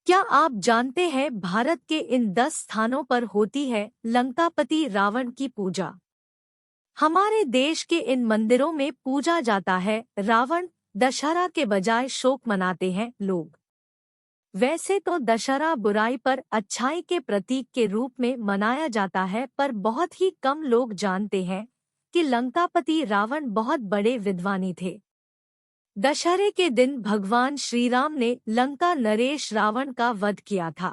क्या आप जानते हैं भारत के इन 10 स्थानों पर होती है लंकापति रावण की पूजा। हमारे देश के इन मंदिरों में पूजा जाता है रावण। दशहरा के बजाय शोक मनाते हैं लोग। वैसे तो दशहरा बुराई पर अच्छाई के प्रतीक के रूप में मनाया जाता है, पर बहुत ही कम लोग जानते हैं कि लंकापति रावण बहुत बड़े विद्वानी थे। दशहरे के दिन भगवान श्री राम ने लंका नरेश रावण का वध किया था।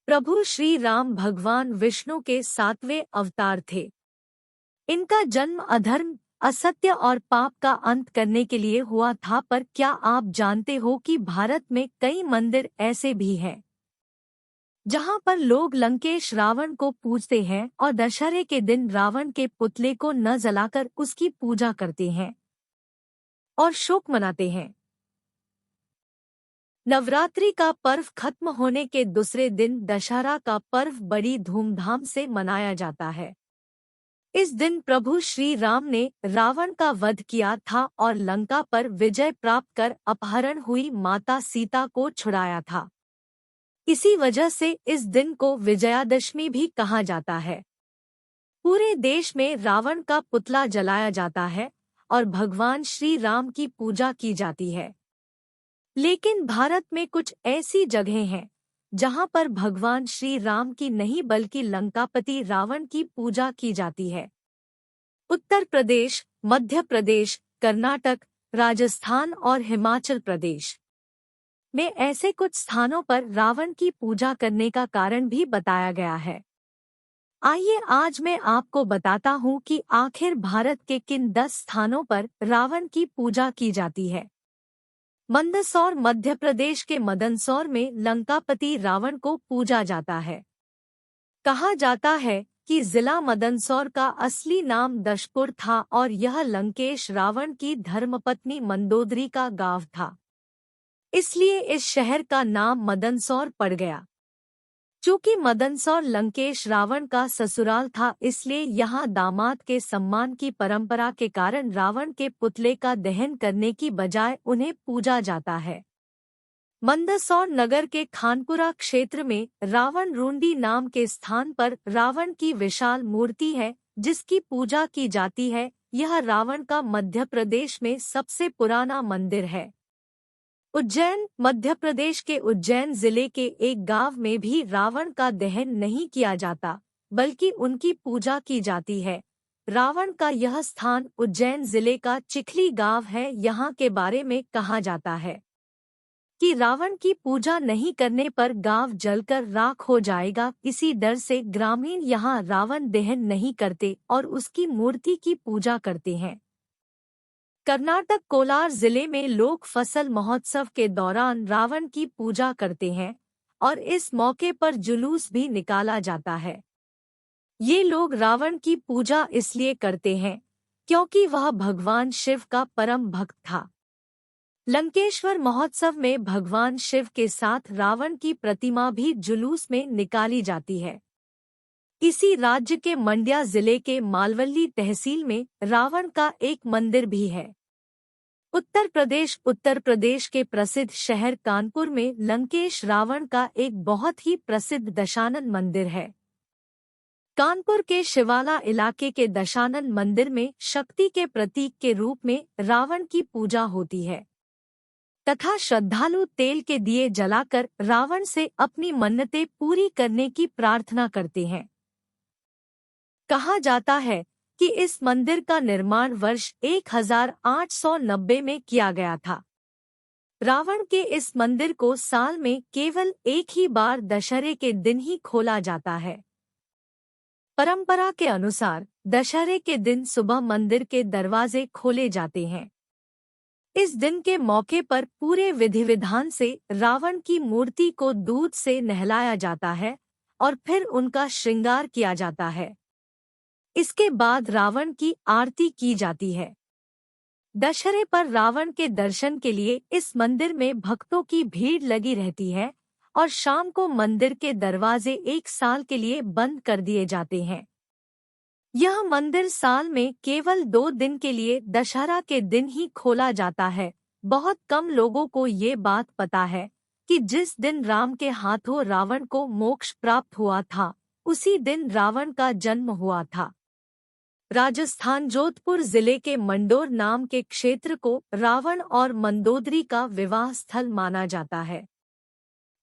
प्रभु श्री राम भगवान विष्णु के 7वें अवतार थे। इनका जन्म अधर्म, असत्य और पाप का अंत करने के लिए हुआ था। पर क्या आप जानते हो कि भारत में कई मंदिर ऐसे भी हैं जहां पर लोग लंकेश रावण को पूजते हैं और दशहरे के दिन रावण के पुतले को न जलाकर उसकी पूजा करते हैं और शोक मनाते हैं। नवरात्रि का पर्व खत्म होने के दूसरे दिन दशहरा का पर्व बड़ी धूमधाम से मनाया जाता है। इस दिन प्रभु श्री राम ने रावण का वध किया था और लंका पर विजय प्राप्त कर अपहरण हुई माता सीता को छुड़ाया था। इसी वजह से इस दिन को विजयादशमी भी कहा जाता है। पूरे देश में रावण का पुतला जलाया जाता है और भगवान श्री राम की पूजा की जाती है। लेकिन भारत में कुछ ऐसी जगहें हैं जहां पर भगवान श्री राम की नहीं बल्कि लंकापति रावण की पूजा की जाती है। उत्तर प्रदेश, मध्य प्रदेश, कर्नाटक, राजस्थान और हिमाचल प्रदेश में ऐसे कुछ स्थानों पर रावण की पूजा करने का कारण भी बताया गया है। आइए आज मैं आपको बताता हूँ कि आखिर भारत के किन 10 स्थानों पर रावण की पूजा की जाती है। मंदसौर, मध्य प्रदेश के मदनसौर में लंकापति रावण को पूजा जाता है। कहा जाता है कि जिला मदनसौर का असली नाम दशपुर था और यह लंकेश रावण की धर्मपत्नी मंदोदरी का गांव था। इसलिए इस शहर का नाम मदनसौर पड़ गया। चूंकि मदनसौर लंकेश रावण का ससुराल था, इसलिए यहाँ दामाद के सम्मान की परंपरा के कारण रावण के पुतले का दहन करने की बजाय उन्हें पूजा जाता है। मंदसौर नगर के खानपुरा क्षेत्र में रावण रुंडी नाम के स्थान पर रावण की विशाल मूर्ति है जिसकी पूजा की जाती है। यह रावण का मध्य प्रदेश में सबसे पुराना मंदिर है। उज्जैन, मध्य प्रदेश के उज्जैन जिले के एक गांव में भी रावण का दहन नहीं किया जाता बल्कि उनकी पूजा की जाती है। रावण का यह स्थान उज्जैन जिले का चिखली गांव है। यहाँ के बारे में कहा जाता है कि रावण की पूजा नहीं करने पर गांव जलकर राख हो जाएगा। इसी डर से ग्रामीण यहाँ रावण दहन नहीं करते और उसकी मूर्ति की पूजा करते हैं। कर्नाटक कोलार जिले में लोग फसल महोत्सव के दौरान रावण की पूजा करते हैं और इस मौके पर जुलूस भी निकाला जाता है। ये लोग रावण की पूजा इसलिए करते हैं क्योंकि वह भगवान शिव का परम भक्त था। लंकेश्वर महोत्सव में भगवान शिव के साथ रावण की प्रतिमा भी जुलूस में निकाली जाती है। इसी राज्य के मंड्या जिले के मालवल्ली तहसील में रावण का एक मंदिर भी है। उत्तर प्रदेश के प्रसिद्ध शहर कानपुर में लंकेश रावण का एक बहुत ही प्रसिद्ध दशानन मंदिर है। कानपुर के शिवाला इलाके के दशानन मंदिर में शक्ति के प्रतीक के रूप में रावण की पूजा होती है तथा श्रद्धालु तेल के दिए जलाकर रावण से अपनी मन्नतें पूरी करने की प्रार्थना करते हैं। कहा जाता है कि इस मंदिर का निर्माण वर्ष 1890 में किया गया था। रावण के इस मंदिर को साल में केवल एक ही बार दशहरे के दिन ही खोला जाता है। परंपरा के अनुसार दशहरे के दिन सुबह मंदिर के दरवाजे खोले जाते हैं। इस दिन के मौके पर पूरे विधि विधान से रावण की मूर्ति को दूध से नहलाया जाता है और फिर उनका श्रृंगार किया जाता है। इसके बाद रावण की आरती की जाती है। दशहरे पर रावण के दर्शन के लिए इस मंदिर में भक्तों की भीड़ लगी रहती है और शाम को मंदिर के दरवाजे 1 साल के लिए बंद कर दिए जाते हैं। यह मंदिर साल में केवल 2 दिन के लिए दशहरा के दिन ही खोला जाता है। बहुत कम लोगों को ये बात पता है कि जिस दिन राम के हाथों रावण को मोक्ष प्राप्त हुआ था, उसी दिन रावण का जन्म हुआ था। राजस्थान जोधपुर जिले के मंडोर नाम के क्षेत्र को रावण और मंदोदरी का विवाह स्थल माना जाता है।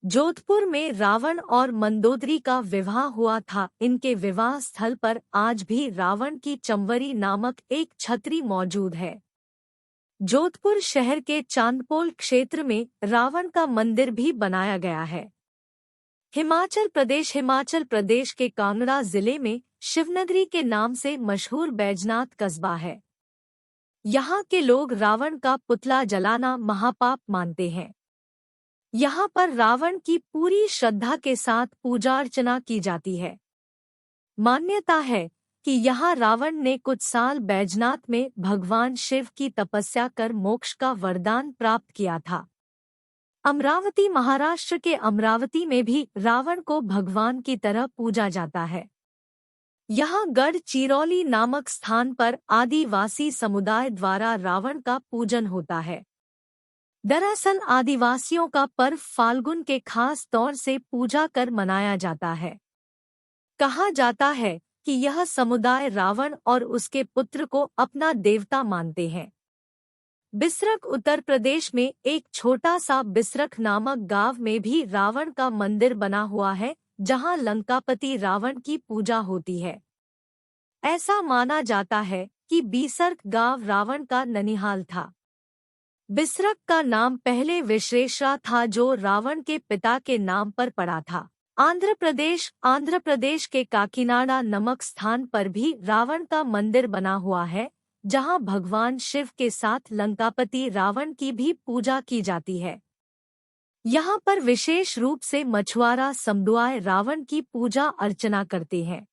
जोधपुर में रावण और मंदोदरी का विवाह हुआ था। इनके विवाह स्थल पर आज भी रावण की चंवरी नामक एक छतरी मौजूद है। जोधपुर शहर के चांदपोल क्षेत्र में रावण का मंदिर भी बनाया गया है। हिमाचल प्रदेश के कांगड़ा जिले में शिवनगरी के नाम से मशहूर बैजनाथ कस्बा है। यहाँ के लोग रावण का पुतला जलाना महापाप मानते हैं। यहाँ पर रावण की पूरी श्रद्धा के साथ पूजा अर्चना की जाती है। मान्यता है कि यहाँ रावण ने कुछ साल बैजनाथ में भगवान शिव की तपस्या कर मोक्ष का वरदान प्राप्त किया था। अमरावती महाराष्ट्र के अमरावती में भी रावण को भगवान की तरह पूजा जाता है। यहाँ गढ़ चिरौली नामक स्थान पर आदिवासी समुदाय द्वारा रावण का पूजन होता है। दरअसल आदिवासियों का पर्व फाल्गुन के खास तौर से पूजा कर मनाया जाता है। कहा जाता है कि यह समुदाय रावण और उसके पुत्र को अपना देवता मानते हैं। बिसरख उत्तर प्रदेश में एक छोटा सा बिसरख नामक गांव में भी रावण का मंदिर बना हुआ है, जहां लंकापति रावण की पूजा होती है। ऐसा माना जाता है कि बिसरख गांव रावण का ननिहाल था। बिसरख का नाम पहले विश्वेश्वरा था, जो रावण के पिता के नाम पर पड़ा था। आंध्र प्रदेश के काकीनाडा नामक स्थान पर भी रावण का मंदिर बना हुआ है, जहां भगवान शिव के साथ लंकापति रावण की भी पूजा की जाती है। यहाँ पर विशेष रूप से मछुआरा समुदाय रावण की पूजा अर्चना करते हैं।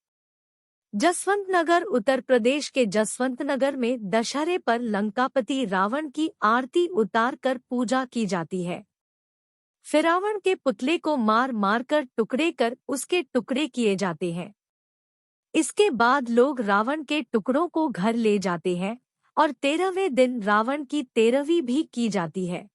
जसवंतनगर उत्तर प्रदेश के जसवंतनगर में दशहरे पर लंकापति रावण की आरती उतार कर पूजा की जाती है। फिर रावण के पुतले को मार मार कर टुकड़े कर उसके टुकड़े किए जाते हैं। इसके बाद लोग रावण के टुकड़ों को घर ले जाते हैं और 13वें दिन रावण की तेरहवीं भी की जाती है।